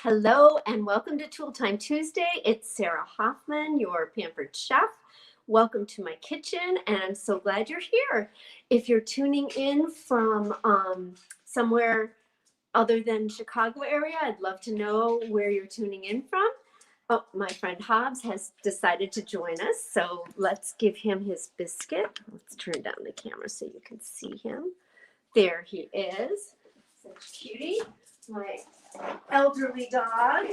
Hello and welcome to Tool Time Tuesday. It's Sarah Hoffman, your pampered chef. Welcome to my kitchen, and I'm so glad you're here. If you're tuning in from somewhere other than Chicago area, I'd love to know where you're tuning in from. Oh, my friend Hobbs has decided to join us, so let's give him his biscuit. Let's turn down the camera so you can see him. There he is. Such a cutie. My elderly dog.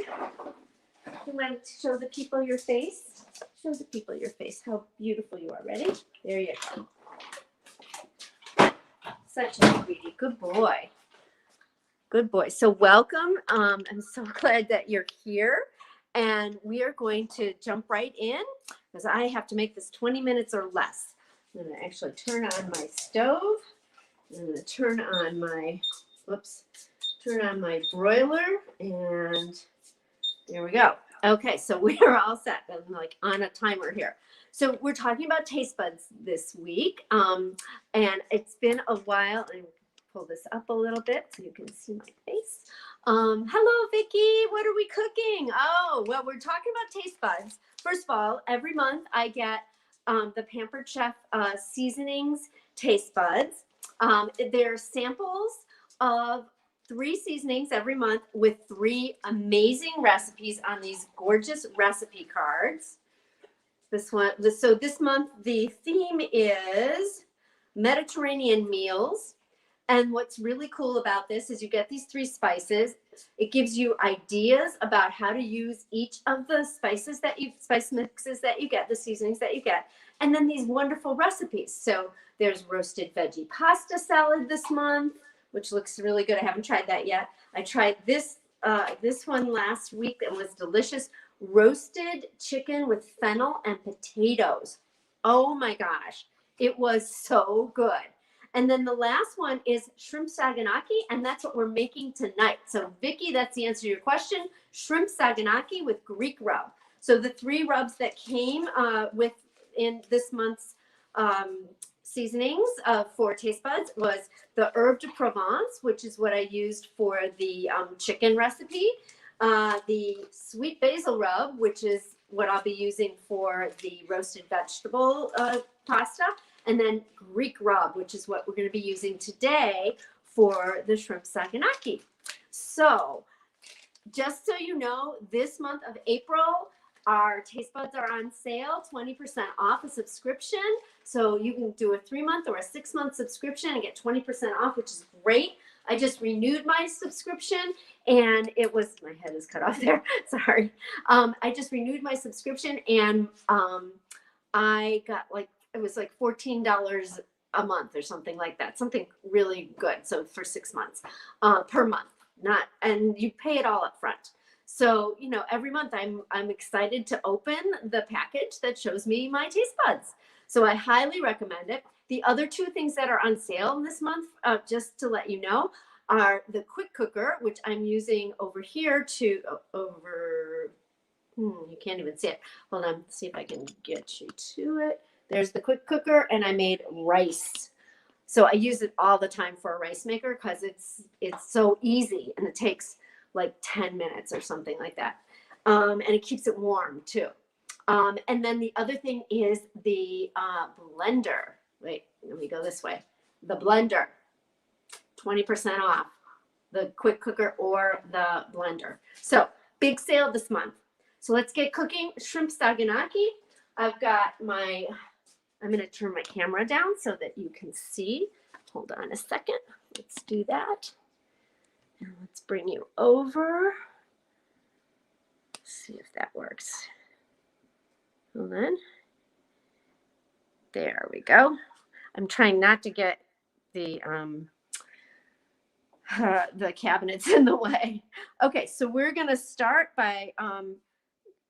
You want to show the people your face? Show the people your face, how beautiful you are. Ready? There you go. Such a sweetie. Good boy. Good boy. So welcome. I'm so glad that you're here. And we are going to jump right in because I have to make this 20 minutes or less. I'm going to actually turn on my stove. I'm going to turn on my broiler, and there we go. Okay, so we are all set. I'm like on a timer here. So we're talking about taste buds this week, and it's been a while. I'm pull this up a little bit so you can see my face. Hello, Vicki. What are we cooking? Oh, well, we're talking about taste buds. First of all, every month I get the Pampered Chef seasonings taste buds. They're samples of 3 seasonings every month with 3 amazing recipes on these gorgeous recipe cards. This month the theme is Mediterranean meals. And what's really cool about this is you get these 3 spices. It gives you ideas about how to use each of the spice mixes that you get, the seasonings that you get, and then these wonderful recipes. So there's roasted veggie pasta salad this month, which looks really good. I haven't tried that yet. I tried this one last week and was delicious. Roasted chicken with fennel and potatoes. Oh my gosh, it was so good. And then the last one is shrimp saganaki, and that's what we're making tonight. So Vicki, that's the answer to your question. Shrimp saganaki with Greek rub. So the 3 rubs that came in this month's seasonings for taste buds was the herb de Provence, which is what I used for the chicken recipe, the sweet basil rub, which is what I'll be using for the roasted vegetable pasta, and then Greek rub, which is what we're going to be using today for the shrimp saganaki. So just so you know, this month of April, our taste buds are on sale, 20% off a subscription. So you can do a 3-month or a 6-month subscription and get 20% off, which is great. I just renewed my subscription and it was, my head is cut off there. Sorry. I just renewed my subscription and I got it was like $14 a month or something like that. Something really good. So for 6 months per month, and you pay it all up front. So, you know, every month I'm excited to open the package that shows me my taste buds. So I highly recommend it. The other 2 things that are on sale this month, just to let you know, are the quick cooker, which I'm using over here you can't even see it. Hold on, see if I can get you to it. There's the quick cooker, and I made rice. So I use it all the time for a rice maker because it's so easy, and it takes like 10 minutes or something like that. And it keeps it warm too. And then the other thing is the blender. Wait, let me go this way. The blender, 20% off the quick cooker or the blender. So big sale this month. So let's get cooking shrimp saganaki. I'm going to turn my camera down so that you can see. Hold on a second. Let's do that. And let's bring you over. See if that works. Hold on. There we go. I'm trying not to get the cabinets in the way. Okay, so we're going to start by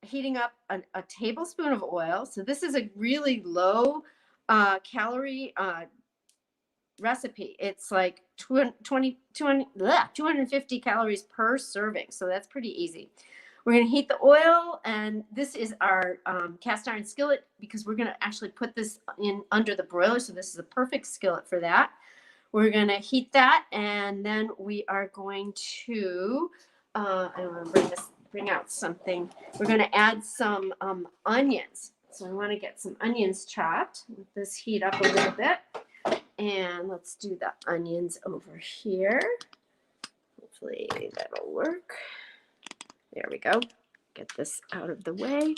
heating up a tablespoon of oil. So this is a really low calorie recipe. It's like 250 calories per serving. So that's pretty easy. We're going to heat the oil, and this is our cast iron skillet because we're going to actually put this in under the broiler. So this is a perfect skillet for that. We're going to heat that, and then we are going to I want to bring out something. We're going to add some onions. So I want to get some onions chopped. Let this heat up a little bit. And let's do the onions over here. Hopefully that'll work. There we go. Get this out of the way.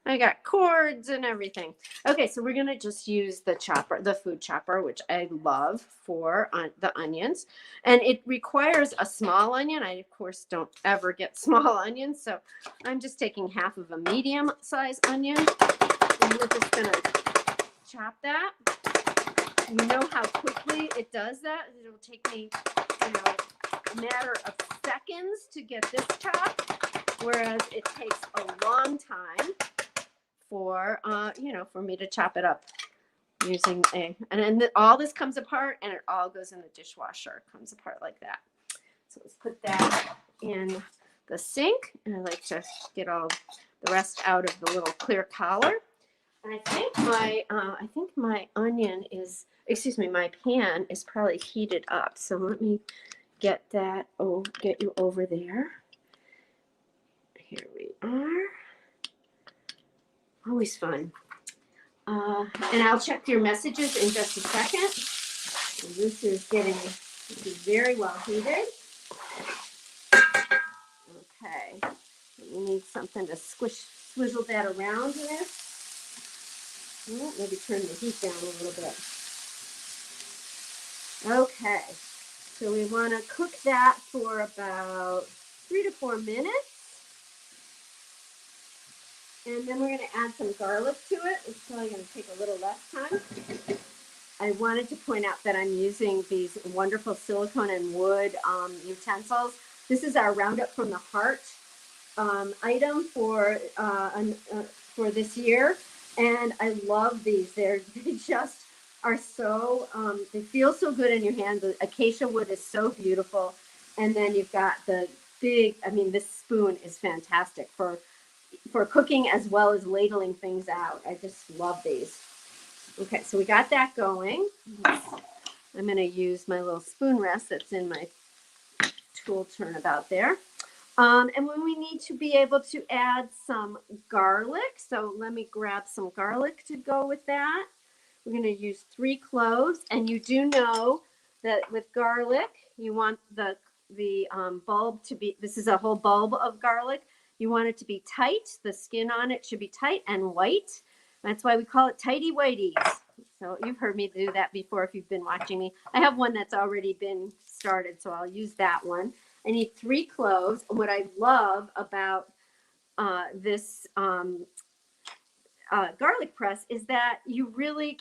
I got cords and everything. Okay, so we're going to just use the chopper, the food chopper, which I love for the onions. And it requires a small onion. I, of course, don't ever get small onions. So I'm just taking half of a medium-sized onion. And we're just going to chop that. You know how quickly it does that? It'll take me, a matter of seconds to get this chopped, whereas it takes a long time for me to chop it up using and then all this comes apart and it all goes in the dishwasher. It comes apart like that. So let's put that in the sink, and I like to get all the rest out of the little clear collar. And I think my my pan is probably heated up. So let me get you over there. Here we are. Always fun. And I'll check your messages in just a second. So this is very well heated. Okay. We need something to swizzle that around with. Well, maybe turn the heat down a little bit. Okay. So we want to cook that for about 3 to 4 minutes. And then we're going to add some garlic to it. It's probably going to take a little less time. I wanted to point out that I'm using these wonderful silicone and wood utensils. This is our Roundup from the Heart item for this year. And I love these. They just are so, they feel so good in your hand. The acacia wood is so beautiful. And then you've got the big, this spoon is fantastic for cooking as well as ladling things out. I just love these. Okay, so we got that going. I'm going to use my little spoon rest that's in my tool turnabout there. And when we need to be able to add some garlic, so let me grab some garlic to go with that. We're going to use 3 cloves, and you do know that with garlic, you want the bulb to be, this is a whole bulb of garlic. You want it to be tight. The skin on it should be tight and white. That's why we call it tighty whities. So you've heard me do that before if you've been watching me. I have one that's already been started, so I'll use that one. I need 3 cloves. What I love about this garlic press is that you really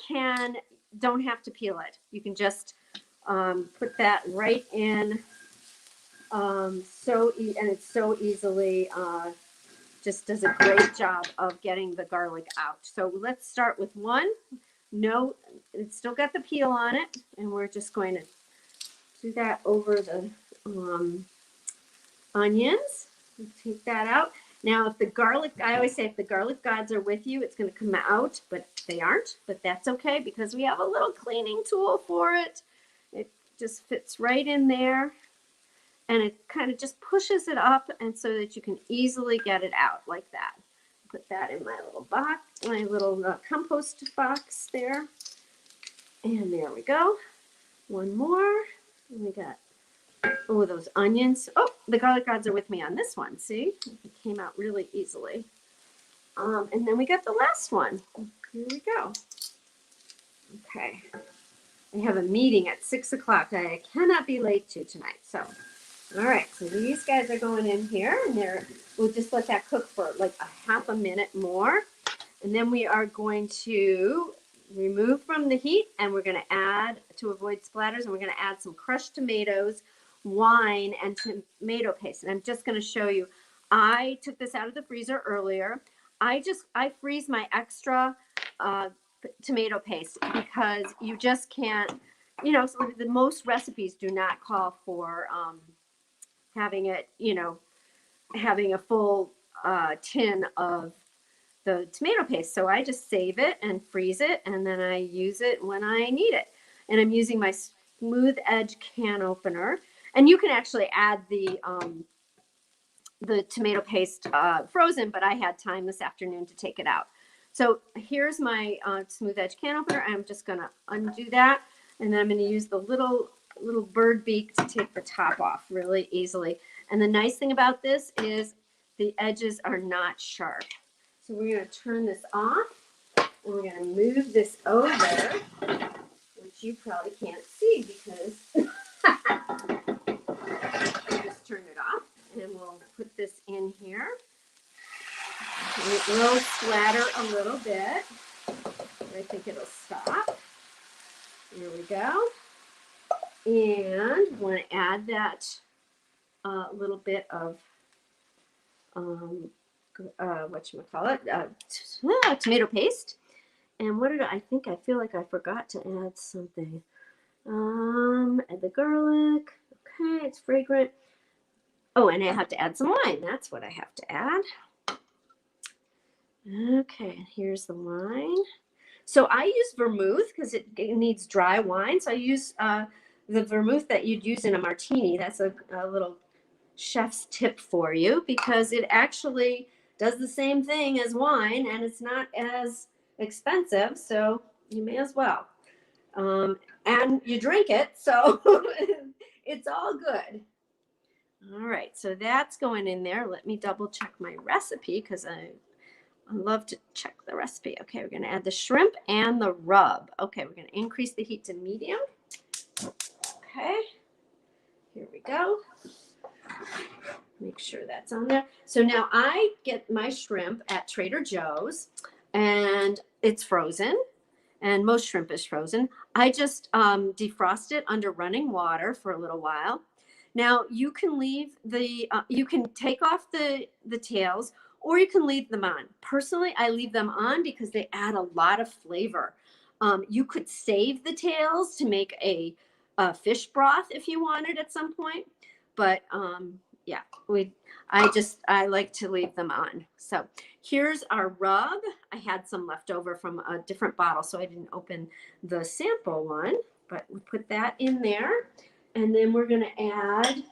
don't have to peel it. You can just put that right in. And it's so easily just does a great job of getting the garlic out. So let's start with 1. No, it's still got the peel on it, and we're just going to do that over the onions. Take that out. Now, if the garlic, I always say if the garlic gods are with you, it's going to come out, but they aren't. But that's okay because we have a little cleaning tool for it. It just fits right in there. And it kind of just pushes it up, and so that you can easily get it out like that. Put that in my little box, my little compost box there. And there we go. 1 more. And we got, those onions. Oh, the garlic gods are with me on this one. See? It came out really easily. And then we got the last one. Here we go. Okay. I have a meeting at 6 o'clock that I cannot be late to tonight. So. All right, so these guys are going in here, and we'll just let that cook for like a half a minute more. And then we are going to remove from the heat, and we're going to add, to avoid splatters, and we're going to add some crushed tomatoes, wine, and tomato paste. And I'm just going to show you, I took this out of the freezer earlier. I freeze my extra tomato paste because you just can't, so the most recipes do not call for having it, having a full tin of the tomato paste. So I just save it and freeze it, and then I use it when I need it. And I'm using my smooth edge can opener. And you can actually add the tomato paste frozen, but I had time this afternoon to take it out. So here's my smooth edge can opener. I'm just going to undo that, and then I'm going to use the little bird beak to take the top off really easily. And the nice thing about this is the edges are not sharp. So we're going to turn this off, and we're going to move this over, which you probably can't see because I just turned it off. And we'll put this in here. It will splatter a little bit, but I think it'll stop. There we go. And want to add that little bit of tomato paste. And what did I think? I feel like I forgot to add something. Add the garlic. Okay, it's fragrant. Oh, and I have to add some wine. That's what I have to add. Okay, here's the wine. So I use vermouth because it needs dry wine. So I use the vermouth that you'd use in a martini. That's a little chef's tip for you because it actually does the same thing as wine and it's not as expensive. So you may as well. And you drink it, so it's all good. All right, so that's going in there. Let me double check my recipe because I love to check the recipe. Okay, we're going to add the shrimp and the rub. Okay, we're going to increase the heat to medium. Okay, here we go. Make sure that's on there. So now I get my shrimp at Trader Joe's and it's frozen. And most shrimp is frozen. I just defrost it under running water for a little while. Now you can leave you can take off the tails or you can leave them on. Personally, I leave them on because they add a lot of flavor. You could save the tails to make a fish broth if you wanted at some point. But yeah, I like to leave them on. So here's our rub. I had some left over from a different bottle, so I didn't open the sample one, but we put that in there. And then we're going to add,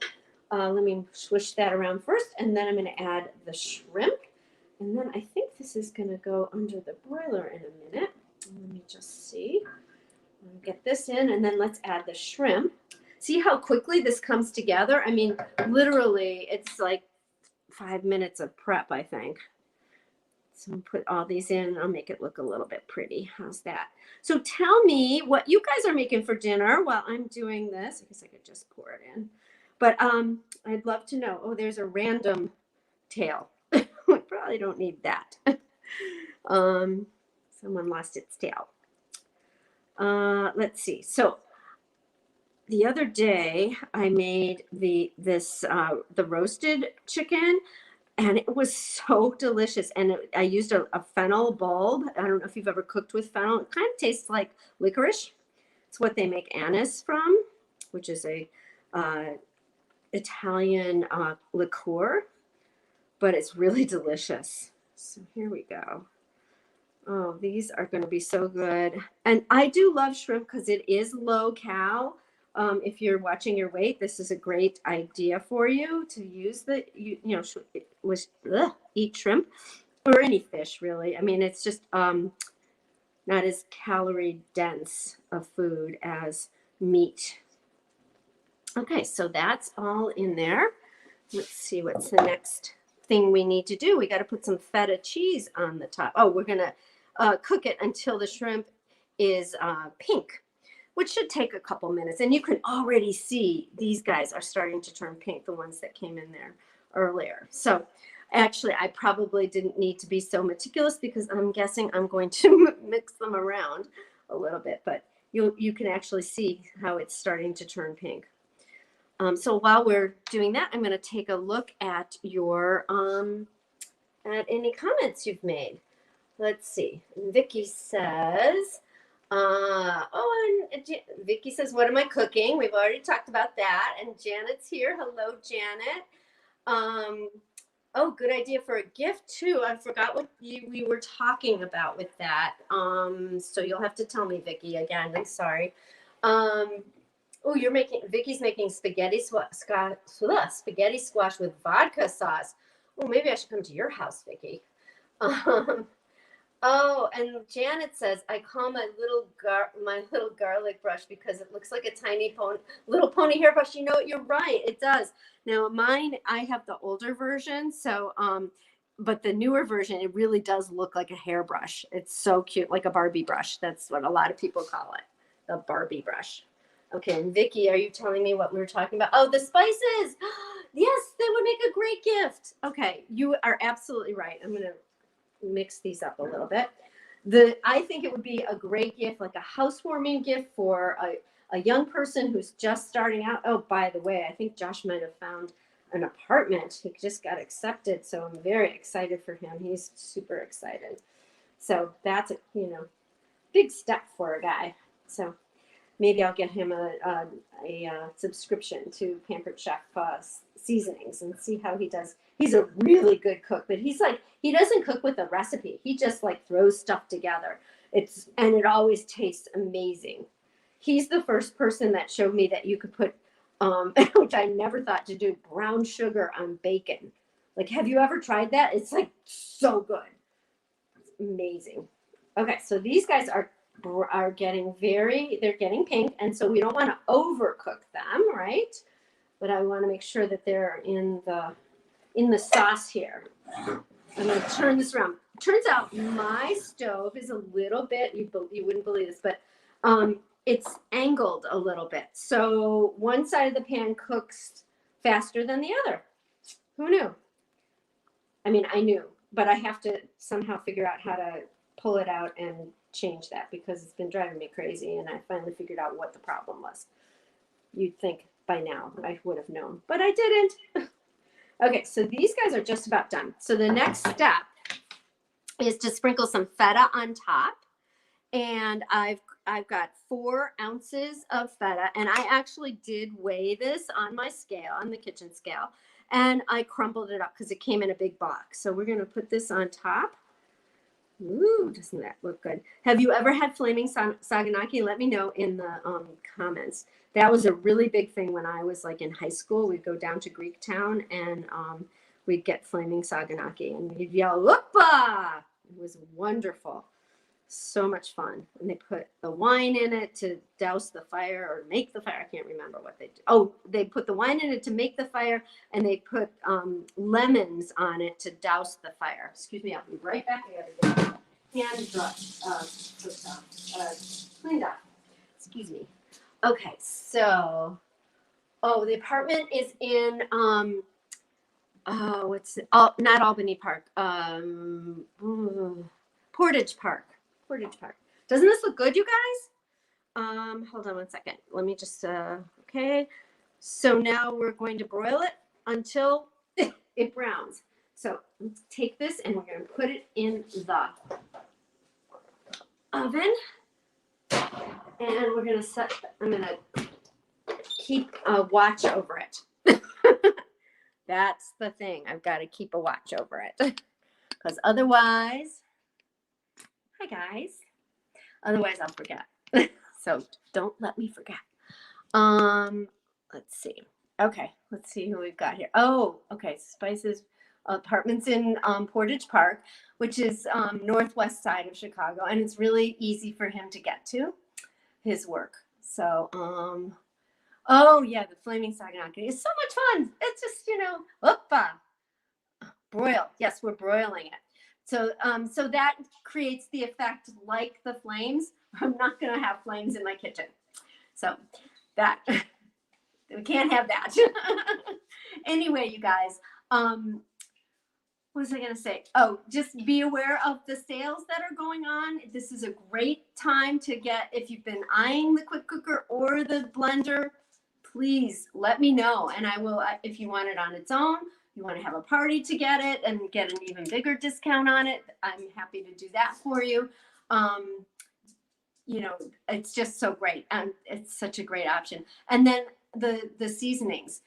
let me swish that around first, and then I'm going to add the shrimp. And then I think this is going to go under the broiler in a minute. Let me just see. I'll get this in, and then let's add the shrimp. See how quickly this comes together? I mean, literally, it's like 5 minutes of prep, I think. So I'll put all these in. I'll make it look a little bit pretty. How's that? So tell me what you guys are making for dinner while I'm doing this. I guess I could just pour it in. But I'd love to know. Oh, there's a random tail. We probably don't need that. Someone lost its tail. Let's see. So the other day I made the roasted chicken. And it was so delicious. And I used a fennel bulb. I don't know if you've ever cooked with fennel. It kind of tastes like licorice. It's what they make anise from, which is a Italian liqueur. But it's really delicious. So here we go. Oh, these are going to be so good. And I do love shrimp because it is low cal. If you're watching your weight, this is a great idea for you to use eat shrimp or any fish really. I mean, it's just not as calorie dense of food as meat. Okay, so that's all in there. Let's see what's the next thing we need to do. We got to put some feta cheese on the top. Oh, we're going to cook it until the shrimp is pink, which should take a couple minutes. And you can already see these guys are starting to turn pink, the ones that came in there earlier. So actually, I probably didn't need to be so meticulous because I'm guessing I'm going to mix them around a little bit. But you can actually see how it's starting to turn pink. So while we're doing that, I'm going to take a look at your at any comments you've made. Let's see. Vicki says, Vicki says, what am I cooking? We've already talked about that. And Janet's here. Hello, Janet. Oh, good idea for a gift too. I forgot what we were talking about with that. So you'll have to tell me, Vicki, again. I'm sorry. Oh, Vicky's making spaghetti spaghetti squash with vodka sauce. Oh, maybe I should come to your house, Vicky. Um, oh, and Janet says I call my little garlic brush because it looks like a tiny little pony hairbrush. You know what? You're right. It does. Now mine, I have the older version, so but the newer version, it really does look like a hairbrush. It's so cute, like a Barbie brush. That's what a lot of people call it, the Barbie brush. Okay, and Vicky, are you telling me what we were talking about? Oh, the spices. Yes, they would make a great gift. Okay, you are absolutely right. I'm gonna mix these up a little bit. I think it would be a great gift, like a housewarming gift for a young person who's just starting out. Oh, by the way, I think Josh might have found an apartment. He just got accepted, so I'm very excited for him. He's super excited. So that's a big step for a guy. So maybe I'll get him a subscription to Pampered Chef seasonings and see how he does. He's a really good cook, but he doesn't cook with a recipe. He just like throws stuff together. And it always tastes amazing. He's the first person that showed me that you could put, which I never thought to do, brown sugar on bacon. Like, have you ever tried that? It's like so good. It's amazing. Okay, so these guys are getting they're getting pink, and so we don't want to overcook them, right? But I want to make sure that they're in the sauce here. I'm going to turn this around. Turns out my stove is a little bit, you wouldn't believe this, but it's angled a little bit. So one side of the pan cooks faster than the other. Who knew? I mean, I knew, but I have to somehow figure out how to pull it out and change that because it's been driving me crazy, and I finally figured out what the problem was. You'd think by now I would have known, but I didn't. Okay, so these guys are just about done. So the next step is to sprinkle some feta on top, and I've got 4 ounces of feta, and I actually did weigh this on my scale, on the kitchen scale, and I crumbled it up because it came in a big box. So we're going to put this on top. Ooh, doesn't that look good? Have you ever had flaming saganaki? Let me know in the comments. That was a really big thing when I was like in high school. We'd go down to Greektown and we'd get flaming saganaki and we'd yell, "Opa!" It was wonderful. So much fun. And they put the wine in it to douse the fire or make the fire. I can't remember what they did. Oh, they put the wine in it to make the fire, and they put lemons on it to douse the fire. Excuse me, I'll be right back. I gotta get cleaned up. Excuse me. Okay, so the apartment is in not Albany Park. Portage Park. Portage Park. Doesn't this look good, you guys? Hold on one second. Let me just okay. So now we're going to broil it until it browns. So let's take this and we're going to put it in the oven. And we're going to I'm going to keep a watch over it. That's the thing. I've got to keep a watch over it. Because otherwise, hi guys. Otherwise I'll forget. So don't let me forget. Let's see. Okay, let's see who we've got here. Oh, okay. Spices apartments in Portage Park, which is northwest side of Chicago, and it's really easy for him to get to his work. So oh yeah, the flaming saganaki is so much fun. It's just, broil. Yes, we're broiling it. So so that creates the effect like the flames. I'm not going to have flames in my kitchen. So that we can't have that. Anyway, you guys, what was I going to say? Oh, just be aware of the sales that are going on. This is a great time to get, if you've been eyeing the quick cooker or the blender, please let me know. And I will, if you want it on its own, you want to have a party to get it and get an even bigger discount on it, I'm happy to do that for you. It's just so great. And it's such a great option. And then the seasonings,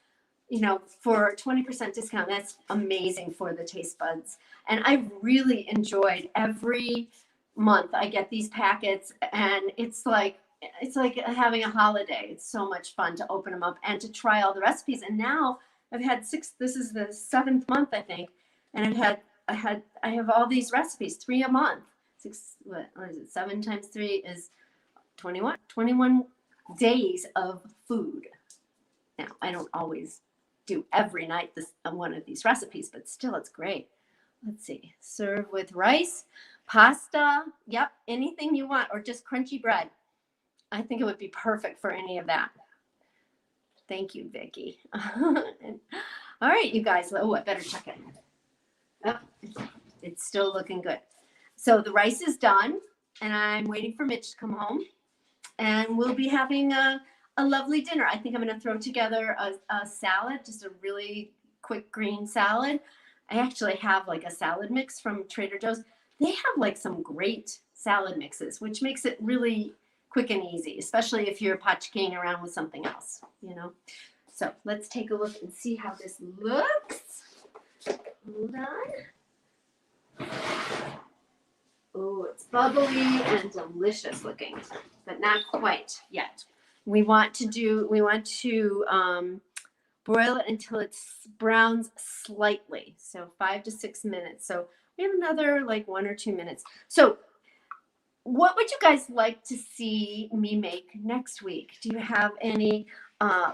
for 20% discount, that's amazing for the taste buds. And I've really enjoyed every month I get these packets, and it's like it's like having a holiday. It's so much fun to open them up and to try all the recipes. And now I've had 6, this is the 7th month, I think. And I have all these recipes, 3 a month. 6, what is it? 7 times 3 is 21, 21 days of food. Now, I don't always do every night one of these recipes, but still it's great. Let's see, serve with rice, pasta, yep, anything you want, or just crunchy bread. I think it would be perfect for any of that. Thank you, Vicki. All right, you guys. Oh, I better check it. Oh, it's still looking good. So the rice is done, and I'm waiting for Mitch to come home, and we'll be having a lovely dinner. I think I'm going to throw together a salad, just a really quick green salad. I actually have like a salad mix from Trader Joe's. They have like some great salad mixes, which makes it really quick and easy, especially if you're potchking around with something else, you know. So let's take a look and see how this looks. Hold on. Oh, it's bubbly and delicious looking, but not quite yet. We want to broil it until it browns slightly, so 5 to 6 minutes. So we have another like 1 or 2 minutes. So what would you guys like to see me make next week? Do you have any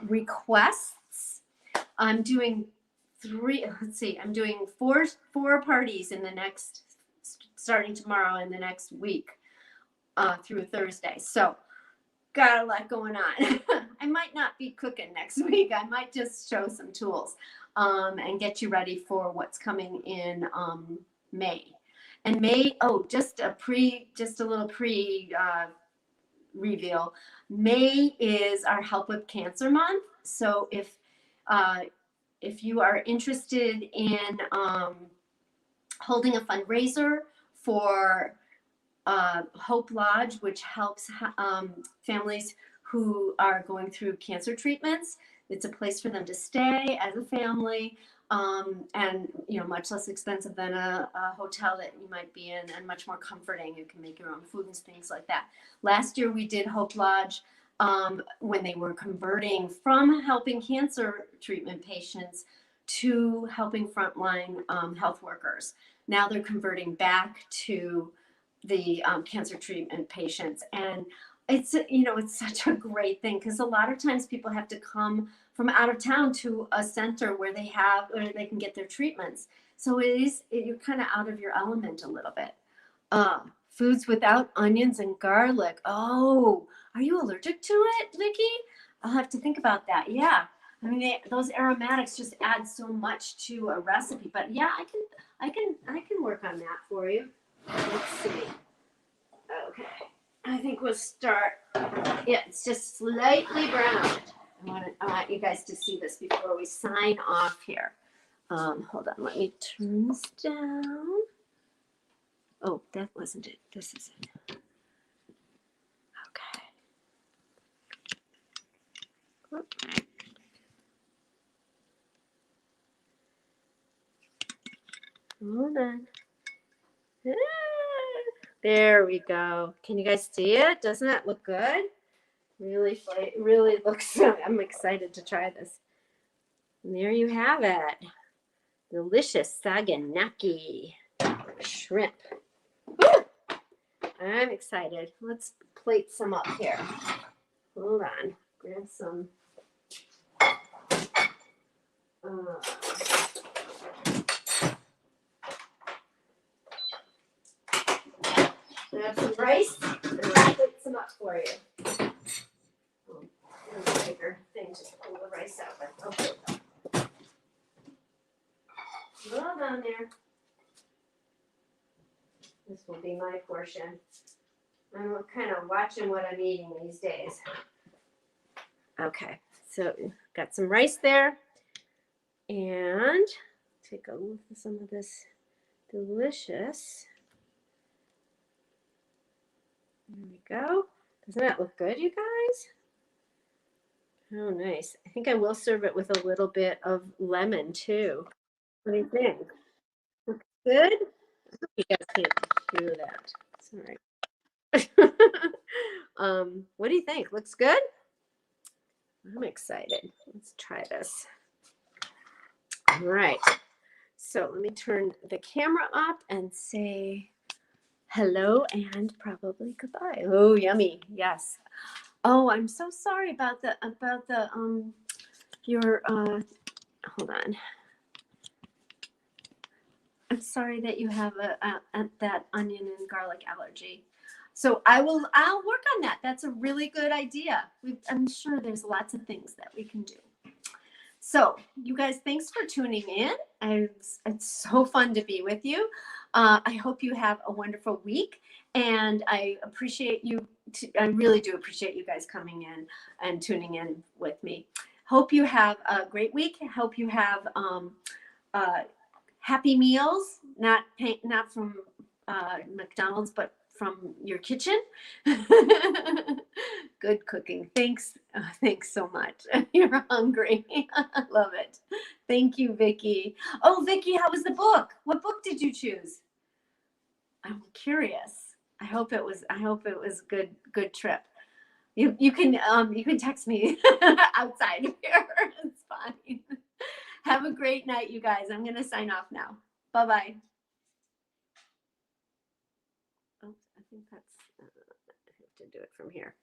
requests? I'm doing 3, let's see, I'm doing four parties in the next, starting tomorrow in the next week through Thursday. So got a lot going on. I might not be cooking next week. I might just show some tools and get you ready for what's coming in May. And May, oh, just a little reveal. May is our Help with Cancer Month. So if you are interested in holding a fundraiser for Hope Lodge, which helps families who are going through cancer treatments. It's a place for them to stay as a family, and much less expensive than a hotel that you might be in, and much more comforting. You can make your own food and things like that. Last year we did Hope Lodge when they were converting from helping cancer treatment patients to helping frontline health workers. Now they're converting back to the cancer treatment patients, and it's such a great thing, because a lot of times people have to come from out of town to a center where they can get their treatments. So you're kind of out of your element a little bit. Foods without onions and garlic. Oh, are you allergic to it, Vicki? I'll have to think about that. Yeah, I mean those aromatics just add so much to a recipe. But yeah, I can work on that for you. Let's see. Okay, I think we'll start. Yeah, it's just slightly browned. I want you guys to see this before we sign off here. Hold on, let me turn this down. Oh, that wasn't it. This is it. Okay. Hold on. There we go. Can you guys see it? Doesn't that look good? Really looks. I'm excited to try this. And there you have it. Delicious saganaki shrimp. Woo! I'm excited. Let's plate some up here. Hold on. Grab some. Grab some rice, and I'll plate some up for you. Oh, there's a bigger thing to pull the rice out with. Okay. Hold on there. This will be my portion. I'm kind of watching what I'm eating these days. Okay, so got some rice there. And take a look at some of this delicious. There we go. Doesn't that look good, you guys? Oh, nice. I think I will serve it with a little bit of lemon too. What do you think? Looks good? You guys can't hear that. It's all right. What do you think? Looks good? I'm excited. Let's try this. All right. So let me turn the camera up and say hello and probably goodbye. Oh, yummy. Yes. Oh, I'm so sorry about your hold on. I'm sorry that you have that onion and garlic allergy. So I'll work on that. That's a really good idea. I'm sure there's lots of things that we can do. So you guys, thanks for tuning in. It's so fun to be with you. I hope you have a wonderful week, and I appreciate you. I really do appreciate you guys coming in and tuning in with me. Hope you have a great week. Hope you have happy meals, not from McDonald's, but from your kitchen. Good cooking. Thanks. Thanks so much. You're hungry. I love it. Thank you, Vicki. Oh, Vicki, how was the book? What book did you choose? I'm curious. I hope it was good trip. You can text me outside here. It's fine. Have a great night, you guys. I'm going to sign off now. Bye-bye. Oh, I think I have to do it from here.